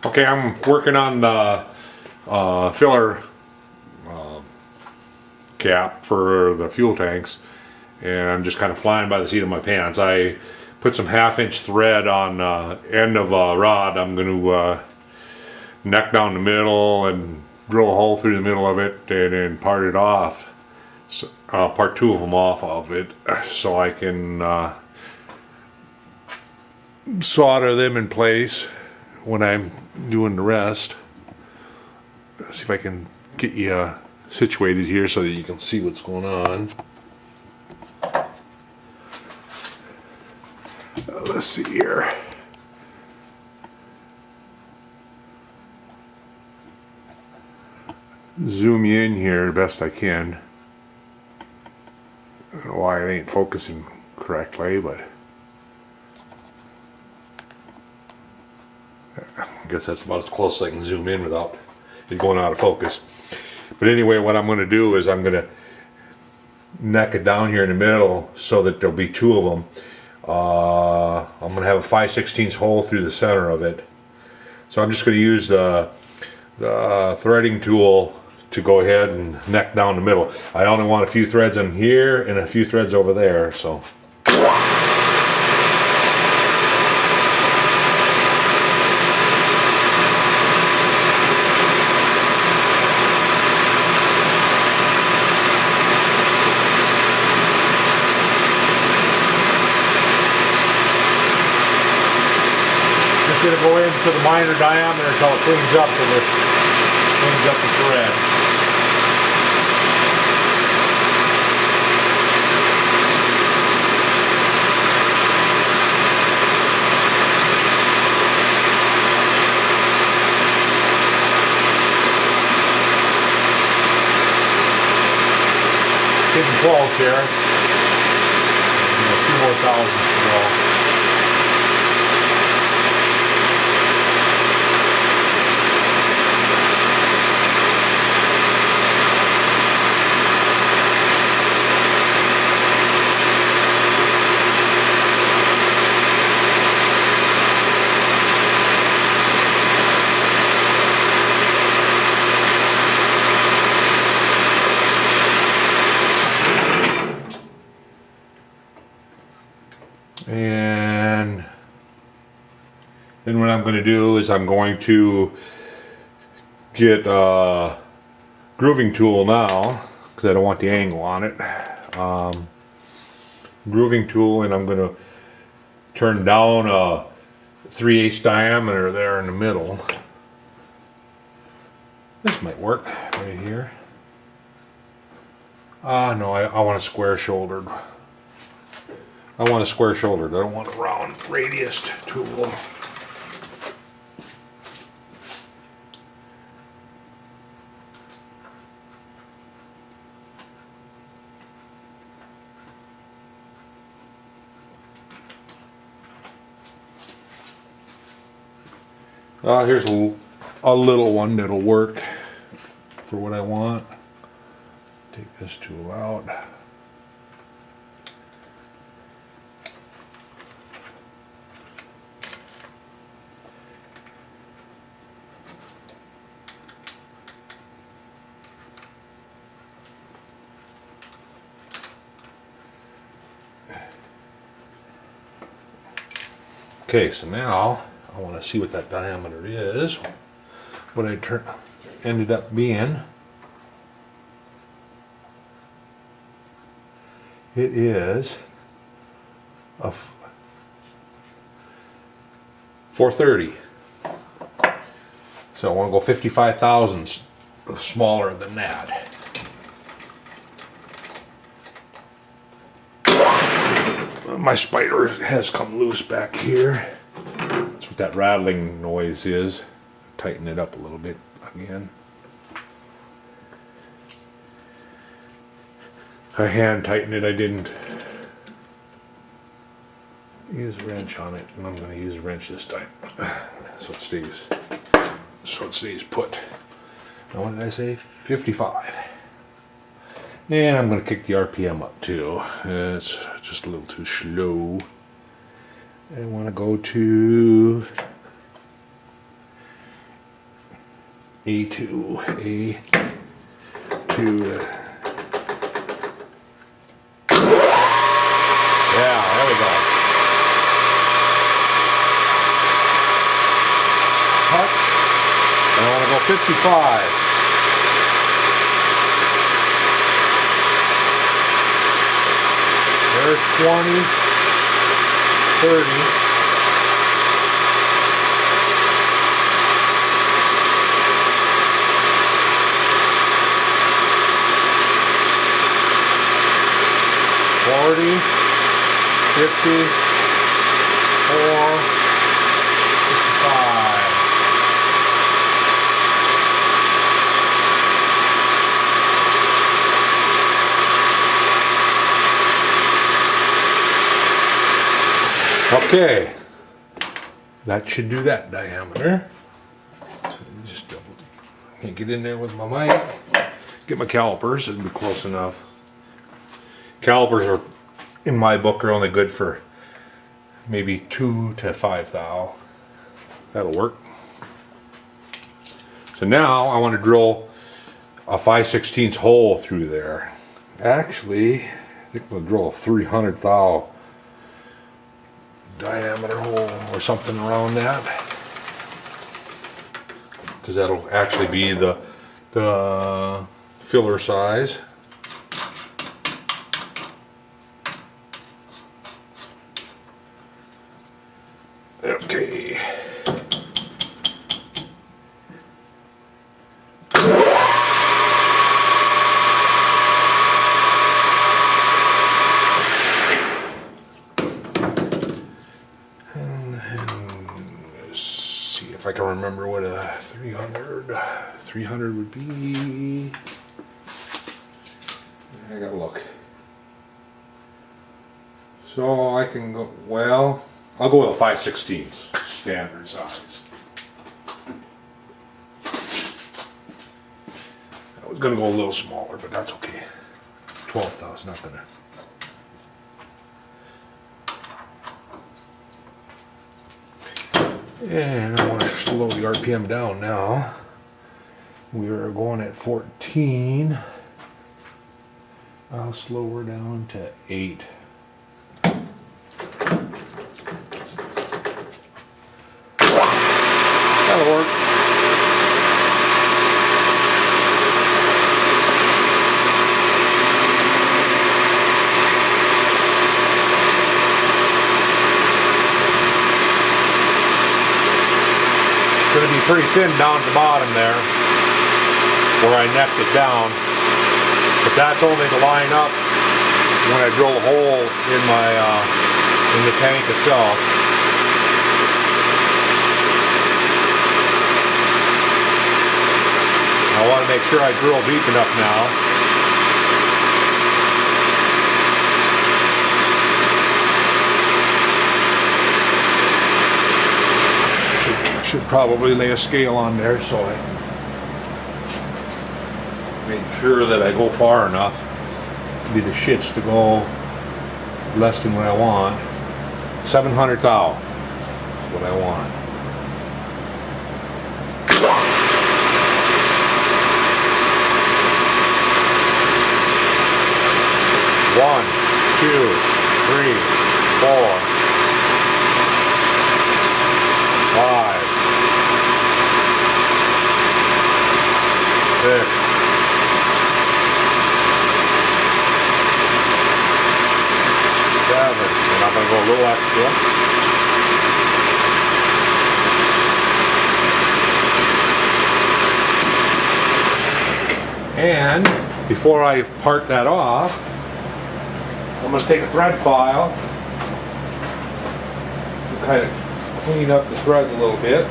Okay, I'm working on the filler cap for the fuel tanks, and I'm just kind of flying by the seat of my pants. I put some 1/2-inch thread on end of a rod. I'm going to neck down the middle and drill a hole through the middle of it, and then part it off. So, part 2 of them off of it, so I can solder them in place when I'm doing the rest. Let's see if I can get you situated here so that you can see what's going on. Let's see here. Zoom you in here the best I can. I don't know why it ain't focusing correctly, but I guess that's about as close as I can zoom in without it going out of focus. But anyway, what I'm going to do is I'm going to neck it down here in the middle so that there'll be 2 of them. I'm going to have a 5/16 hole through the center of it. So I'm just going to use the threading tool to go ahead and neck down the middle. I only want a few threads in here and a few threads over there, so. Just going to go into the minor diameter until it cleans up, so it cleans up the thread. Getting close here. A few more thousandths to go. And then what I'm going to do is I'm going to get a grooving tool now, because I don't want the angle on it. Grooving tool, and I'm going to turn down a 3/8 diameter there in the middle. This might work right here. No, I want a square shouldered. I want a square shouldered. I don't want a round radiused tool. Here's a little one that'll work for what I want. Take this tool out. Okay, so now I want to see what that diameter is. What I ended up being. It is a 430. So I want to go 55 thousandths smaller than that. My spider has come loose back here. That's what that rattling noise is. Tighten it up a little bit again. I hand tighten it. I didn't use a wrench on it, and I'm going to use a wrench this time, so it stays put. Now, what did I say? 55. And I'm going to kick the RPM up too. It's just a little too slow. I want to go to A2. Yeah, there we go. Touch. And I want to go 55. There's 20, 30. 40, 50, 4, 55. Okay, that should do that diameter. Just double, can't get in there with my mic. Get my calipers, it'll be close enough. Calipers are, in my book, are only good for maybe 2 to 5 thou. That'll work. So now I want to drill a 5/16 hole through there. Actually, I think we'll drill a 300 thou diameter hole or something around that, because that'll actually be the filler size. Okay. And let's see if I can remember what a 300 would be. I gotta look. So I can go, well, I'll go with a 5/16 standard size. I was gonna go a little smaller, but that's okay. 12 thou is not gonna. And I want to slow the RPM down now. We are going at 14. I'll slow her down to 8. That'll work. Going to be pretty thin down at the bottom there, where I necked it down. But that's only to line up when I drill a hole in my in the tank itself. I want to make sure I drill deep enough now. I should probably lay a scale on there so I make sure that I go far enough. Be the shits to go less than what I want. 700 thou is what I want. One, 2, 3, 4, 5, 6, 7, and I'm going to go a little extra. And before I part that off, I'm going to take a thread file and kind of clean up the threads a little bit.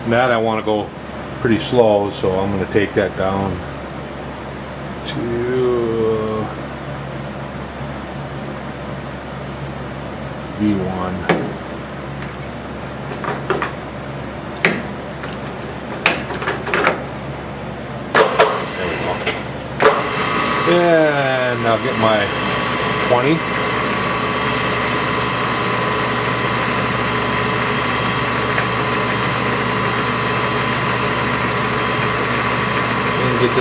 And that I want to go pretty slow, so I'm going to take that down to V1. And I'll get my 20.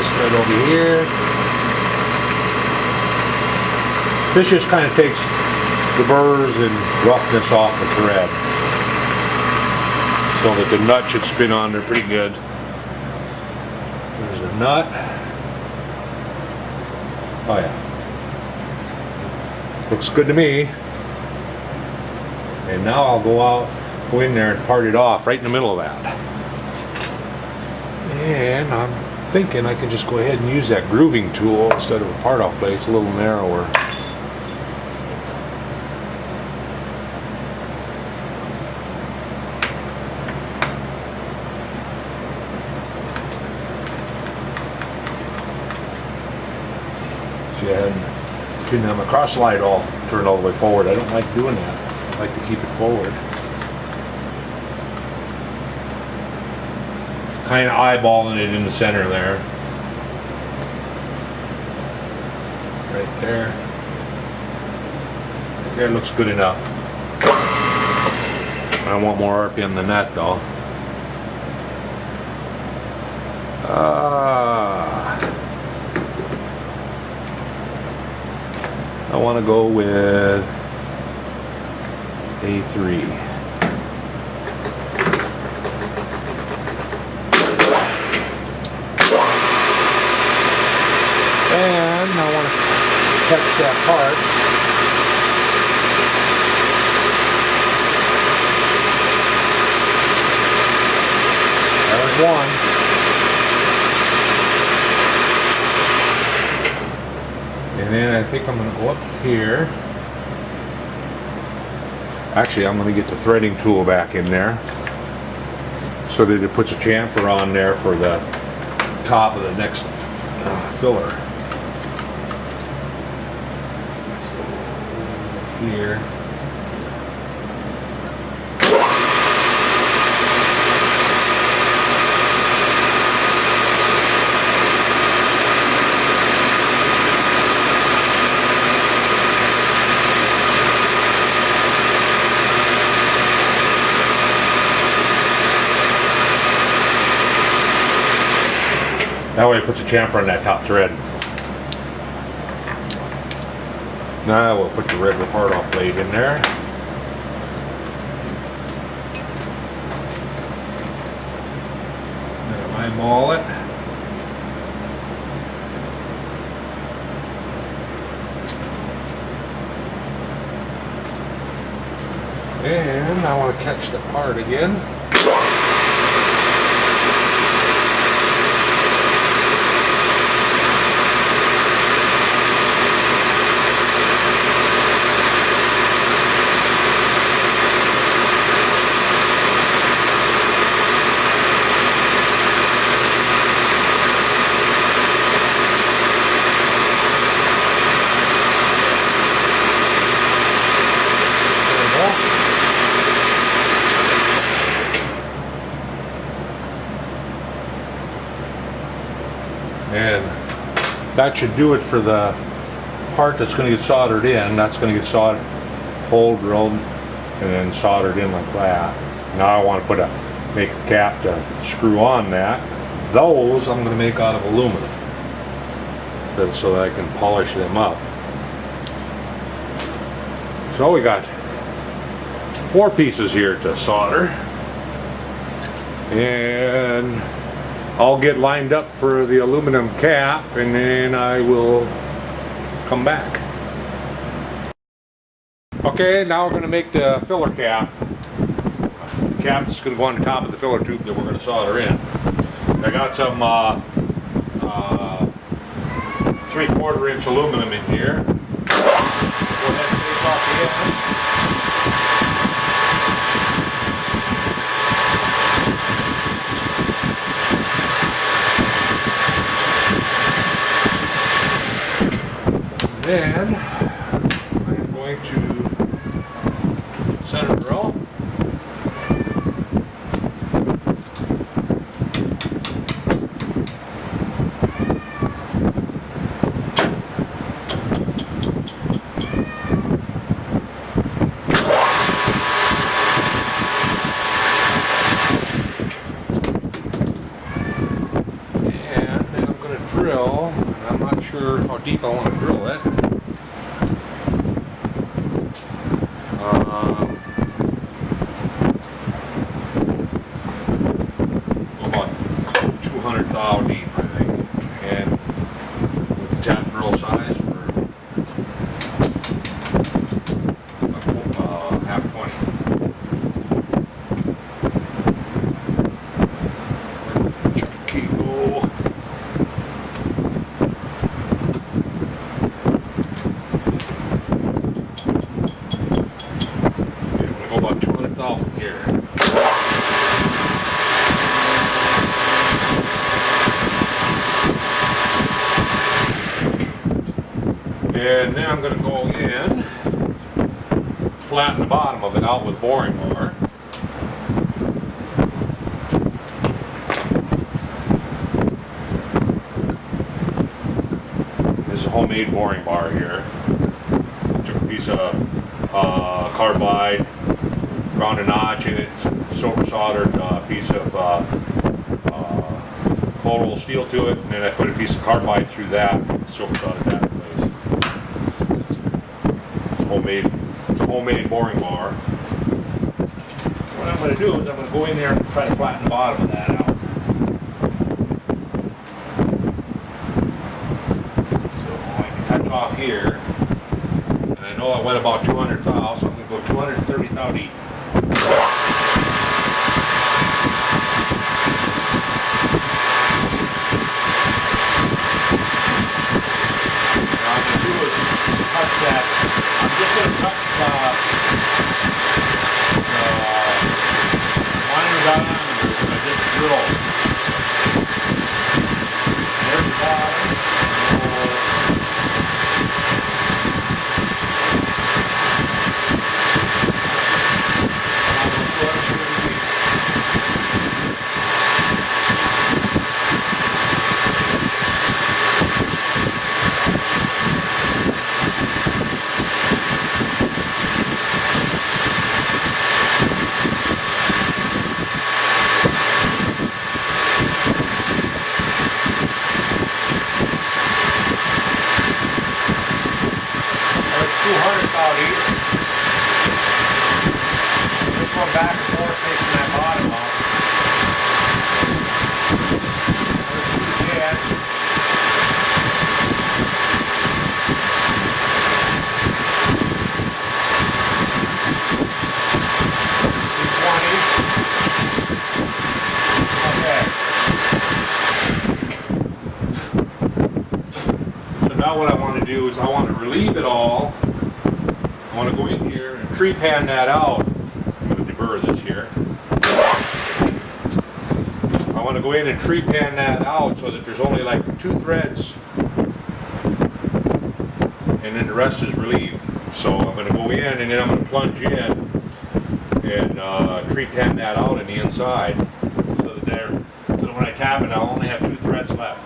this thread over here. This just kind of takes the burrs and roughness off the thread so that the nut should spin on there pretty good. There's the nut. Oh yeah. Looks good to me. And now I'll go in there and part it off right in the middle of that. And I'm thinking I can just go ahead and use that grooving tool instead of a part off blade. It's a little narrower. See, I didn't have my cross slide all turned all the way forward. I don't like doing that. I like to keep it forward. Kind of eyeballing it in the center there. Right there. There, looks good enough. I want more RPM than that though. I want to go with A3. And I want to catch that part. There's one. And then I think I'm going to go up here. Actually, I'm going to get the threading tool back in there so that it puts a chamfer on there for the top of the next filler. So, here. That way it puts a chamfer on that top thread. Now we'll put the regular part off blade in there. Now eyeball it. And I want to catch the part again. And that should do it for the part that's going to get soldered in. That's going to get soldered, hole drilled, and then soldered in like that. Now I want to make a cap to screw on that. Those I'm going to make out of aluminum, so that I can polish them up. So we got 4 pieces here to solder, and I'll get lined up for the aluminum cap, and then I will come back. Okay, now we're going to make the filler cap. The cap is going to go on the top of the filler tube that we're going to solder in. I got some 3/4 inch aluminum in here. Go ahead and face off the end. Then I'm going to center drill. And then I'm going to drill sure how deep I want to drill it. About 200 thou deep, I think, and with the tap drill size for half 20. Chunky go. Okay, I'm gonna go about 200 thou from here. And then I'm going to go in, flatten the bottom of it out with boring bar. This is a homemade boring bar here. Took a piece of carbide, ground a notch in it, silver soldered piece of cold roll steel to it, and then I put a piece of carbide through that, silver soldered that in place. It's a homemade boring bar. What I'm going to do is I'm going to go in there and try to flatten the bottom of that out. So I can touch off here, and I know I went about 200 thou, so I'm going to go 230 thou deep. Now I'm going to do is touch that. I'm just going to touch the minor diameter when I just drill. There's the bottom. Just going back and forth facing that bottom up. There's 220. Okay. So now what I want to do is I want to relieve it all. I want to go in here and tree pan that out. I'm going to deburr this here. I want to go in and tree pan that out so that there's only like 2 threads. And then the rest is relieved. So I'm going to go in and then I'm going to plunge in and tree pan that out on the inside. So that when I tap it, I'll only have 2 threads left.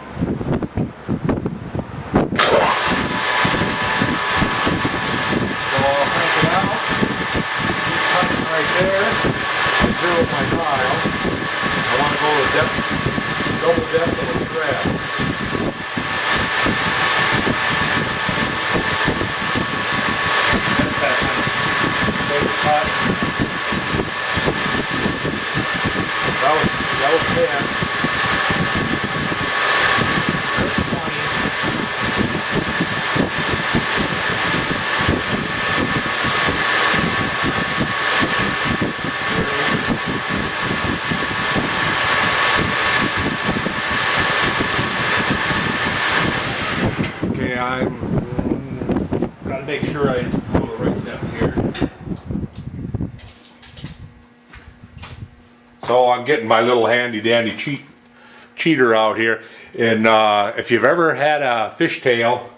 Right there, I zero my dial. I want to go to depth, double depth of the thread. That's that kind of paper cut. That was 10. That's 20. I'm got to make sure I go the right depth here. So I'm getting my little handy dandy cheater out here, and if you've ever had a fishtail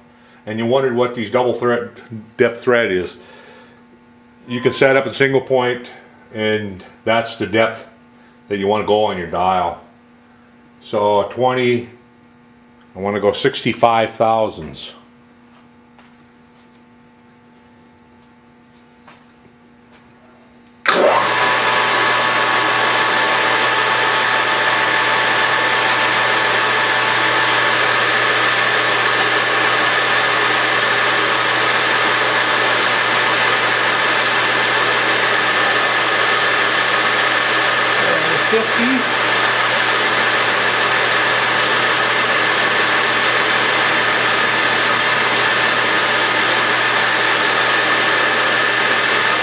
and you wondered what these double thread depth thread is, you can set up a single point, and that's the depth that you want to go on your dial. So 20. I want to go 65 thousandths. 750.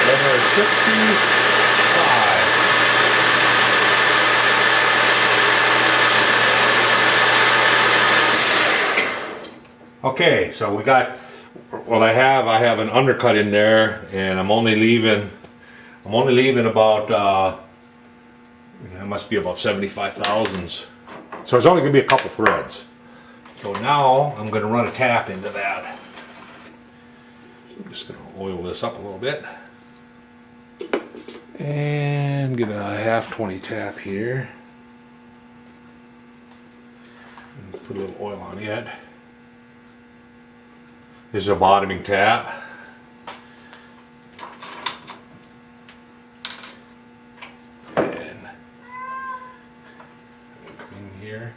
Number 65. Okay, so we got what I have an undercut in there, and I'm only leaving about it must be about 75 thousandths. So it's only gonna be a couple threads. So now I'm gonna run a tap into that. I'm just gonna oil this up a little bit. And get a half 20 tap here. And put a little oil on it. This is a bottoming tap. And in here.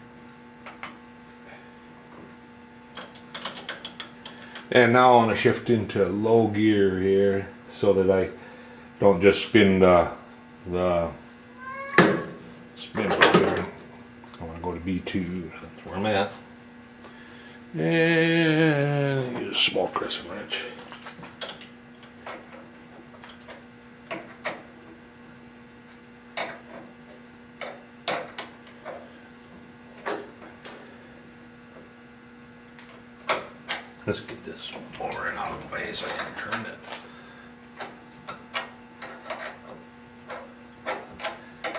And now I want to shift into low gear here so that I don't just spin the spin here. I want to go to B2. That's where I'm at. And use a small crescent wrench. Let's get this over and out of the way so I can turn it.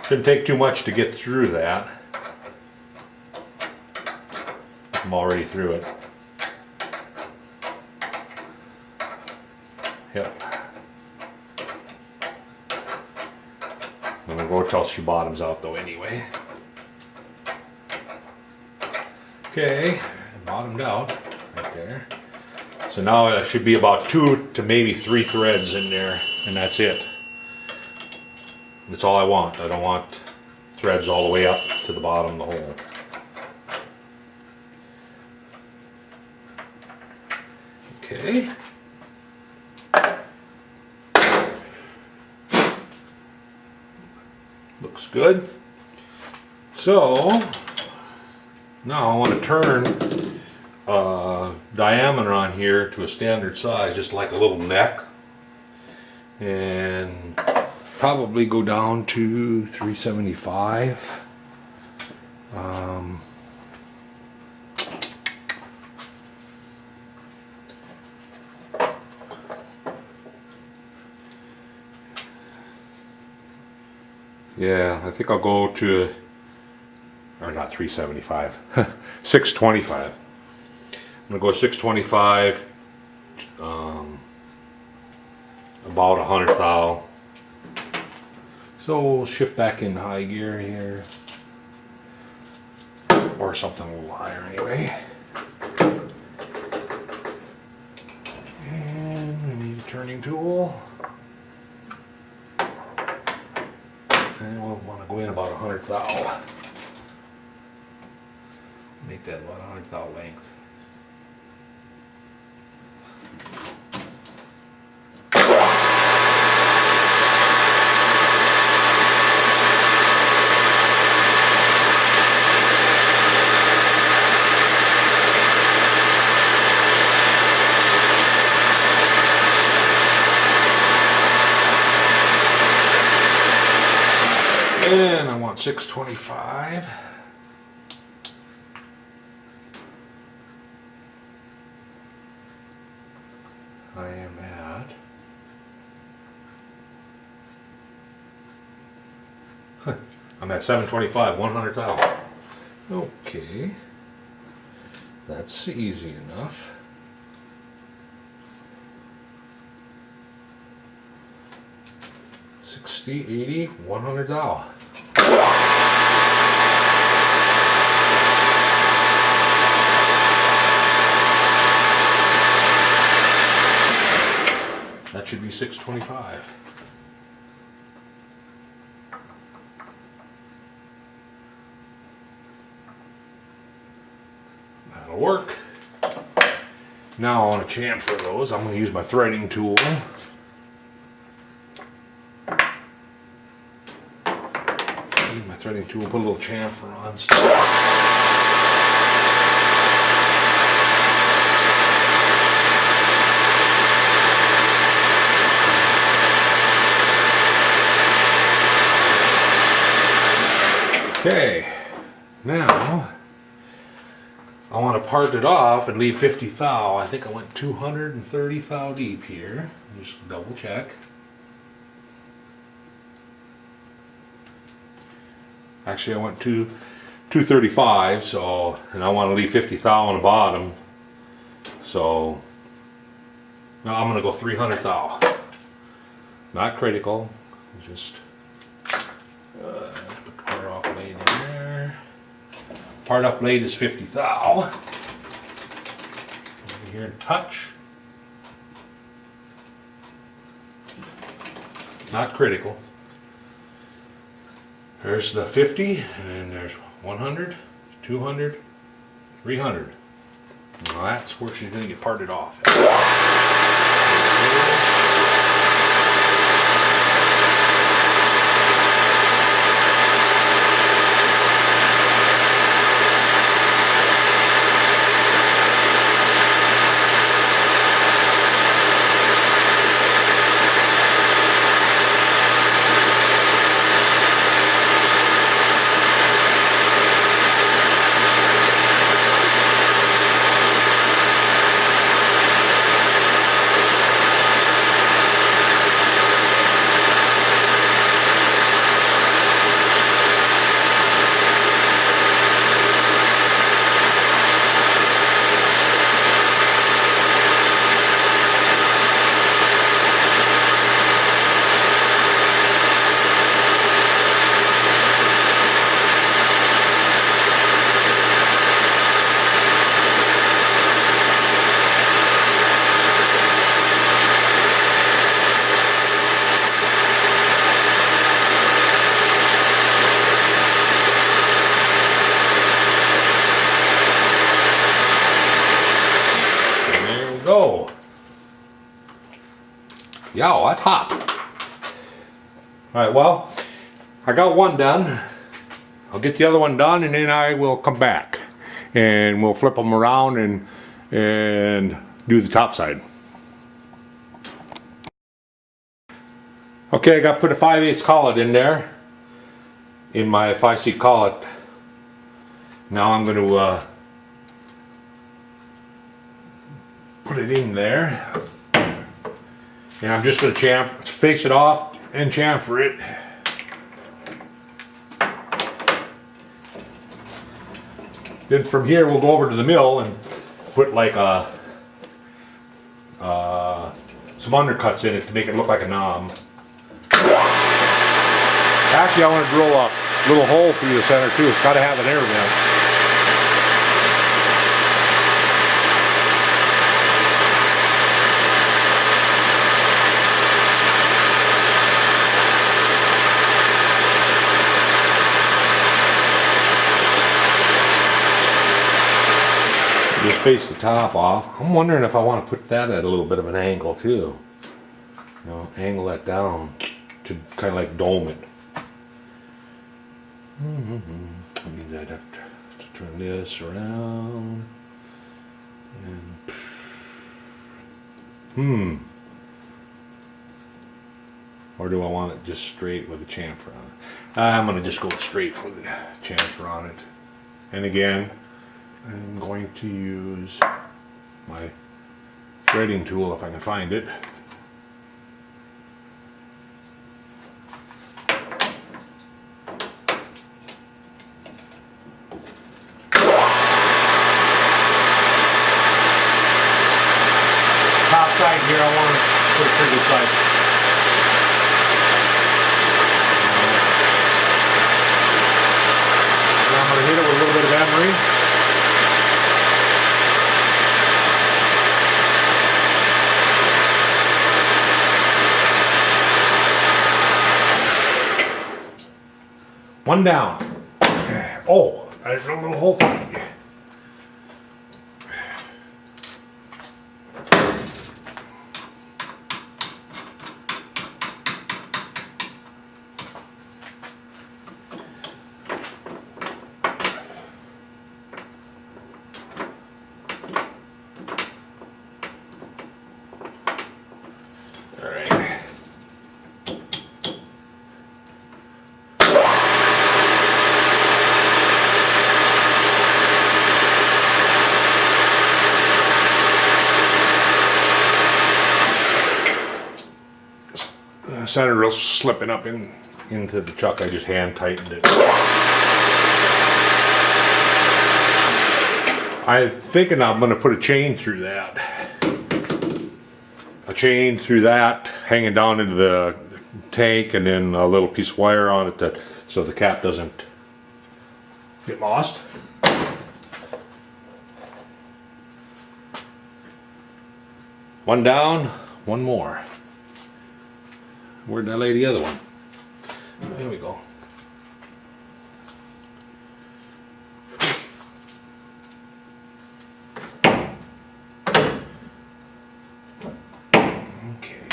Shouldn't take too much to get through that. I'm already through it. Yep. I'm gonna go till she bottoms out though anyway. Okay, bottomed out right there. So now it should be about 2 to maybe 3 threads in there, and that's it. That's all I want. I don't want threads all the way up to the bottom of the hole. Okay. Looks good. So now I want to turn diameter on here to a standard size, just like a little neck, and probably go down to 375. Yeah, I think I'll go to, or not 375, 625. I'm gonna go 625, about 100 thou. So we'll shift back in high gear here, or something a little higher anyway. And we need a turning tool. And we'll want to go in about 100 thou. Make that about 100 thou length. And I want 625. I am at I'm at 725, 100 thou. Okay, that's easy enough. $60, $80, $100. That should be 625. That'll work. Now I want to chamfer those. I'm going to use my threading tool. Need my threading tool, put a little chamfer on stuff. Okay, now I want to part it off and leave 50 thou. I think I went 230 thou deep here. Just double check. Actually, I went 235, so, and I want to leave 50 thou on the bottom. So now I'm going to go 300 thou. Not critical, just put the part off blade in there. Part off blade is 50 thou. Over here and touch. Not critical. There's the 50, and then there's 100, 200, 300. Now that's where she's going to get parted off. Go. Yow, that's hot. Alright, well, I got one done. I'll get the other one done and then I will come back and we'll flip them around and do the top side. Okay, I got to put a 5/8 collet in there, in my 5/8 collet. Now I'm going to put it in there, and I'm just going to face it off and chamfer it. Then from here we'll go over to the mill and put like some undercuts in it to make it look like a knob. Actually, I want to drill a little hole through the center too. It's got to have an air vent. Just face the top off. I'm wondering if I want to put that at a little bit of an angle too. You know, angle that down to kind of like dome it. That means I'd have to turn this around. And or do I want it just straight with a chamfer on it? I'm going to just go straight with the chamfer on it. And again, I'm going to use my threading tool if I can find it. Top side here, I want to put a pretty good side. And I'm going to hit it with a little bit of emery. One down. Oh, there's a little hole. center rail slipping up into the chuck. I just hand tightened it. I'm thinking I'm going to put a chain through that. A chain through that, hanging down into the tank, and then a little piece of wire on it so the cap doesn't get lost. One down, one more. Where'd I lay the other one? There we go. Okay.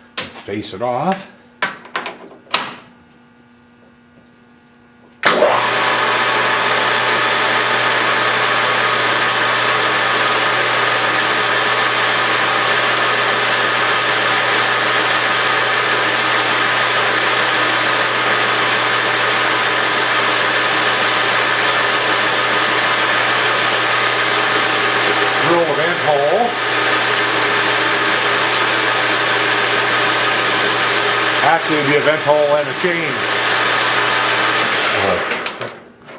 Face it off. Drill a vent hole. Actually, it'd be a vent hole and a chain.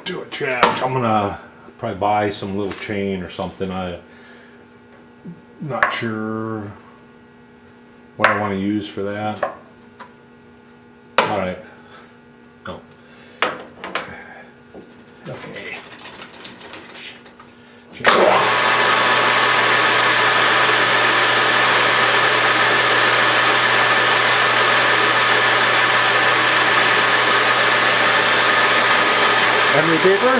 Do a check. I'm gonna probably buy some little chain or something. I'm not sure what I want to use for that. All right. Oh. Okay. Emery paper.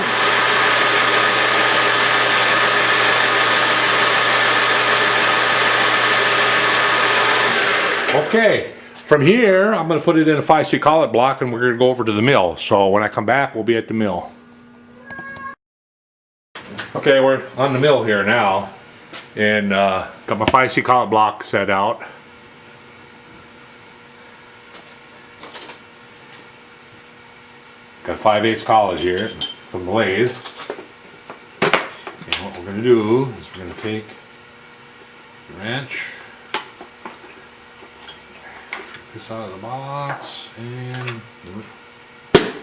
Okay, from here I'm going to put it in a 5C collet block, and we're going to go over to the mill. So when I come back, we'll be at the mill. Okay, we're on the mill here now, and got my 5C collet block set out. Got a 5/8 collet here from the lathe. And what we're going to do is we're going to take the wrench, take this out of the box, and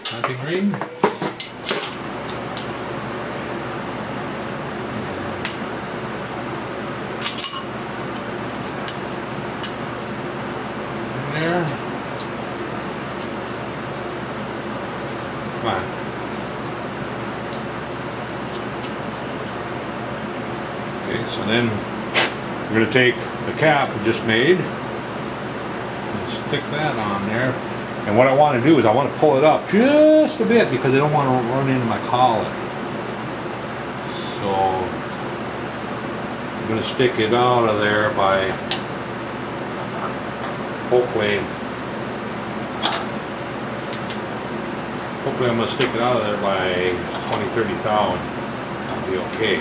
tapping ring. In there. Come on. Okay, so then we're going to take the cap we just made and stick that on there. And what I want to do is I want to pull it up just a bit because I don't want to run into my collet. So I'm going to stick it out of there by hopefully I'm going to stick it out of there by 20-30 thou, and I'll be okay.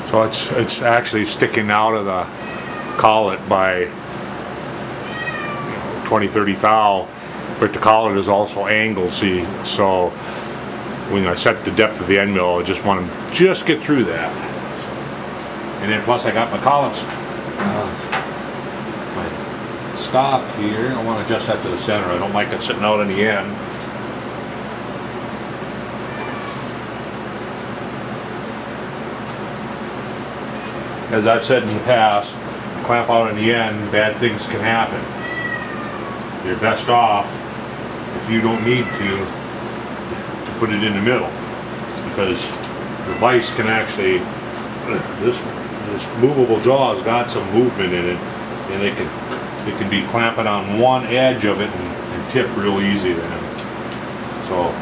So it's actually sticking out of the collet by 20-30 thou, but the collet is also angled, see, so when I set the depth of the end mill, I just want to just get through that. And then plus I got my collets, my stop here, I want to adjust that to the center. I don't like it sitting out in the end. As I've said in the past, clamp out in the end, bad things can happen. You're best off, if you don't need to put it in the middle, because the vise can actually, this movable jaw has got some movement in it, and it can be clamping on one edge of it and tip real easy then. So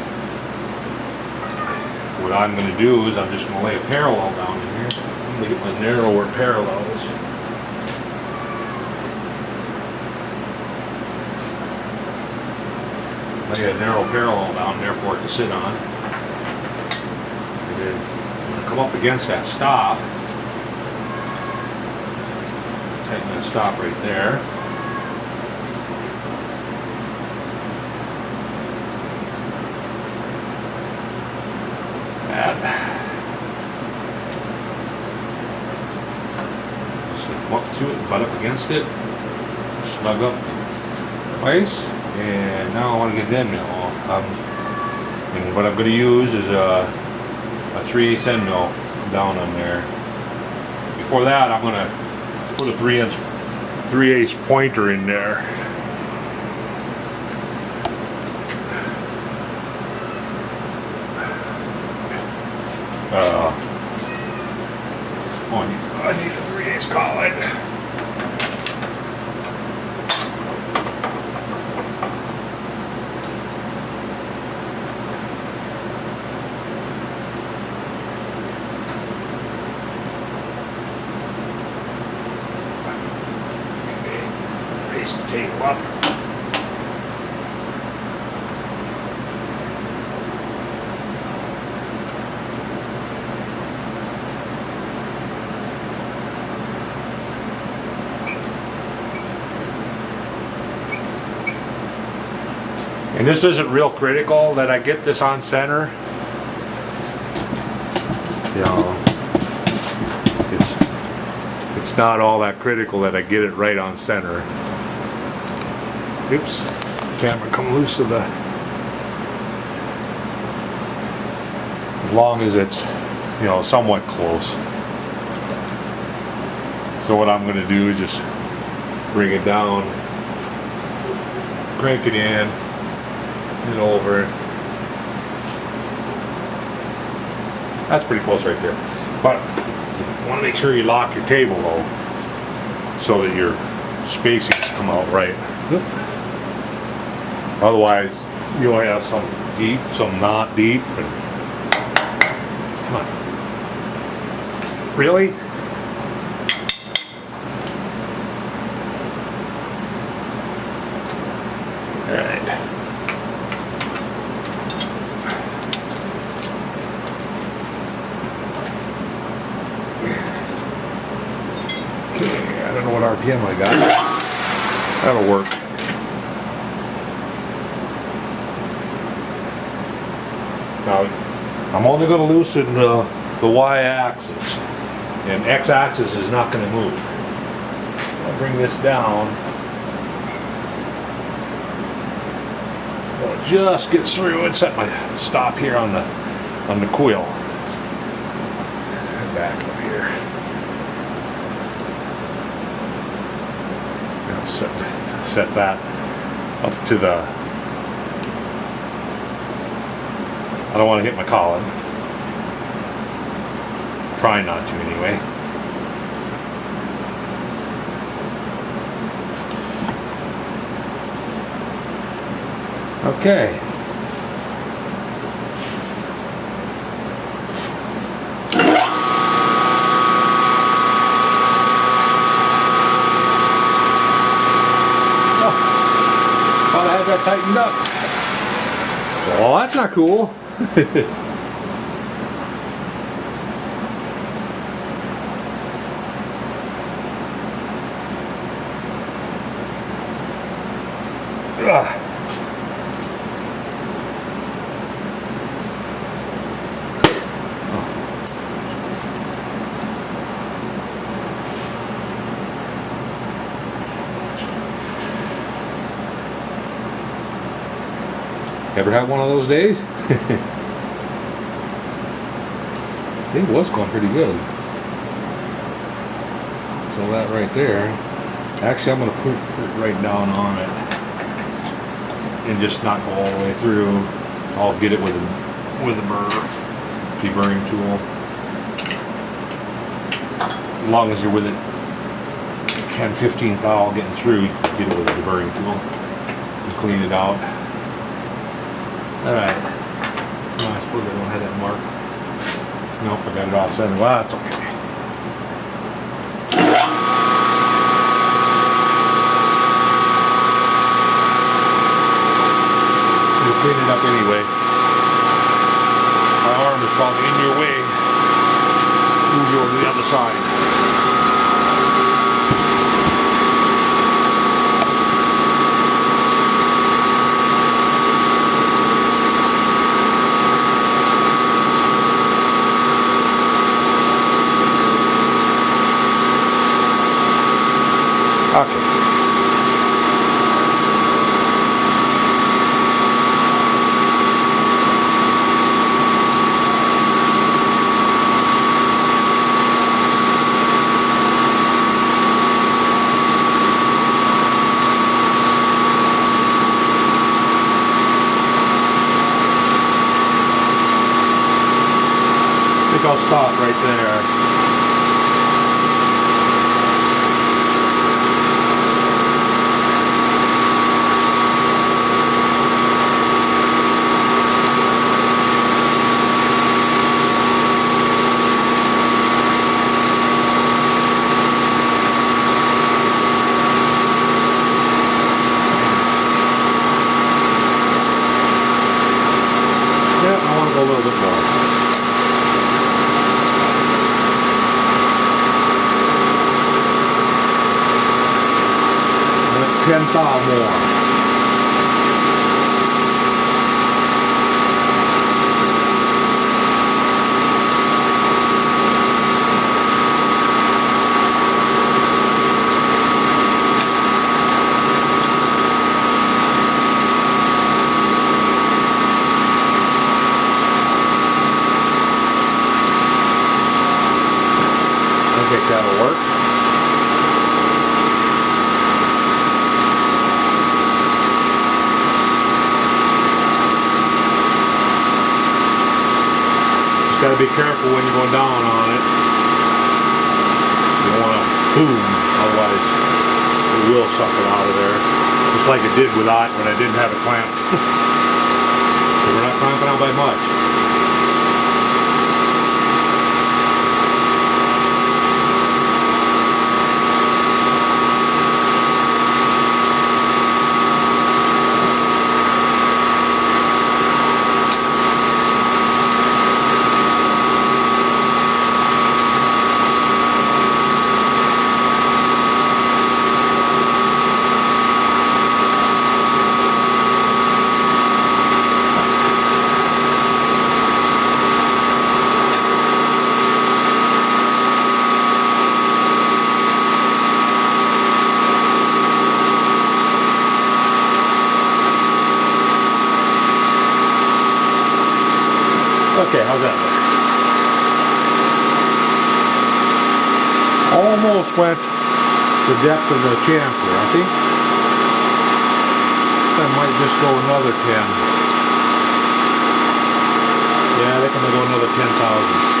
what I'm going to do is I'm just going to lay a parallel down in here. I'm going to get my narrower parallels. Lay a narrow parallel down there for it to sit on. come up against that stop. Tighten that stop right there. Just come up to it, butt up against it, snug up place, and now I want to get the end mill off. And what I'm going to use is a 3/8 end mill down on there. Before that, I'm going to put a 3/8 pointer in there. I need a 3/8 collet. Raise the table up. And this isn't real critical that I get this on center. You know, it's not all that critical that I get it right on center. Oops, camera come loose of the. As long as it's, you know, somewhat close. So what I'm going to do is just bring it down, crank it in. It over. That's pretty close right there. But you want to make sure you lock your table though, so that your spacings come out right. Otherwise, you'll have some deep, some not deep. And come on. Really? All right. I don't know what RPM I got. That'll work. Now, I'm only going to loosen the y-axis, and x-axis is not going to move. I'll bring this down. I'll just get through and set my stop here on the quill. Back up here. Set that up to the. I don't want to hit my column. Try not to anyway. Okay. Got tightened up. Well, that's not cool. Ever have one of those days? I think it was going pretty good. So that right there. Actually, I'm going to put it right down on it and just not go all the way through. I'll get it with a deburring tool. As long as you're within 10-15 thou getting through, you can get it with a deburring tool and clean it out. Alright. Oh, I suppose I don't have that mark. Nope, I got it offset. Well, that's okay. You'll clean it up anyway. My arm is probably in your way. to the other side. Okay. I think I'll stop right there. Yeah, I want to go a little bit more. Like 10 thou more. I think that'll work. Just got to be careful when you're going down on it. You don't want to boom, otherwise it will suck it out of there. Just like it did with that when I didn't have it clamped. So we're not clamping out by much. Okay, how's that look? Almost went the depth of the chamfer, I think. I might just go another 10. Yeah, I think I'm going to go another 10 thousandths.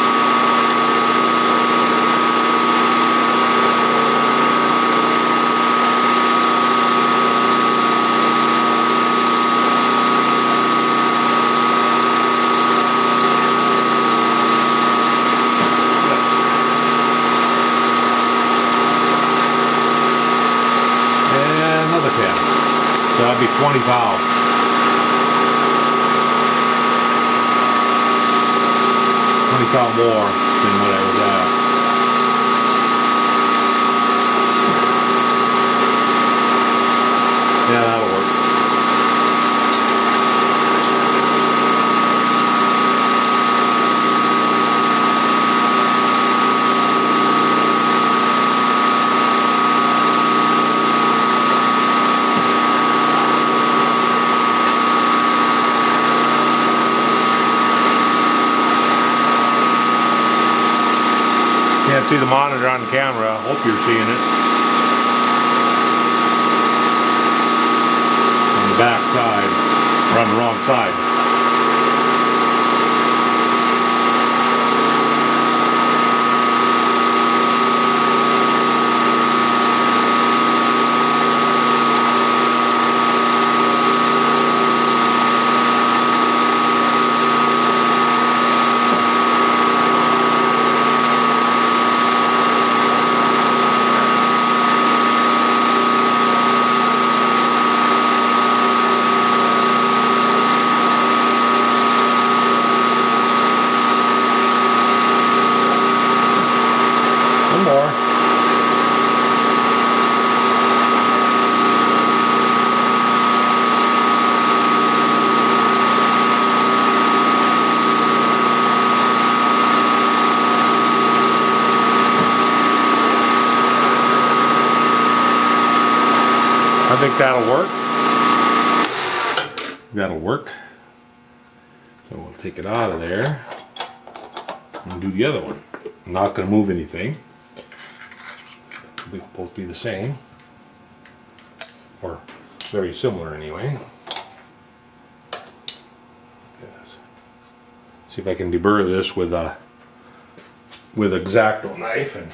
Another 10. So that'd be 20 thou. 20 thou more than what I was at. Yeah, that'll work. Can't see the monitor on the camera. I hope you're seeing it. On the back side, or on the wrong side. I think that'll work. That'll work. So we'll take it out of there and do the other one. I'm not going to move anything. They'll both be the same, or very similar anyway. Yes. See if I can deburr this with a X-Acto knife and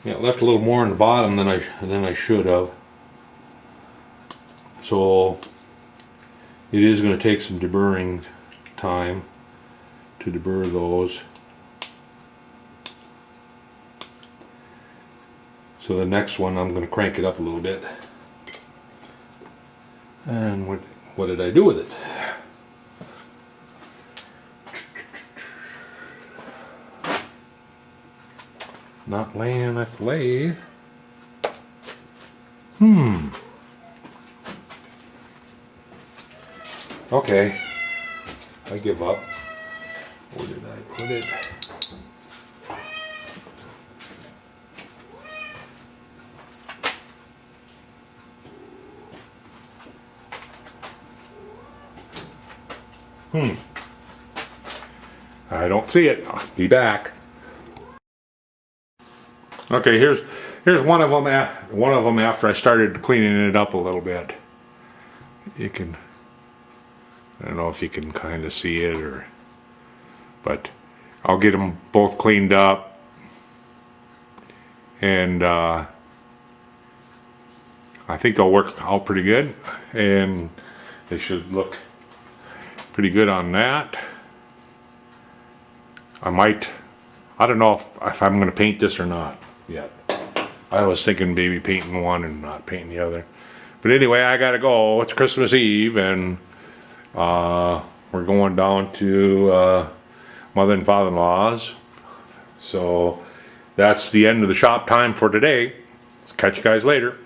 yeah, left a little more on the bottom than I should have. So it is going to take some deburring time to deburr those. So the next one I'm going to crank it up a little bit. And what did I do with it? Not laying at the lathe. Okay. I give up. Where did I put it? I don't see it. I'll be back. Okay, here's one of them. One of them after I started cleaning it up a little bit. You can, I don't know if you can kind of see it but I'll get them both cleaned up, and I think they'll work out pretty good, and they should look pretty good on that. I don't know if I'm going to paint this or not yet. I was thinking maybe painting one and not painting the other. But anyway, I gotta go. It's Christmas Eve, and we're going down to mother and father-in-law's. So that's the end of the shop time for today. Catch you guys later.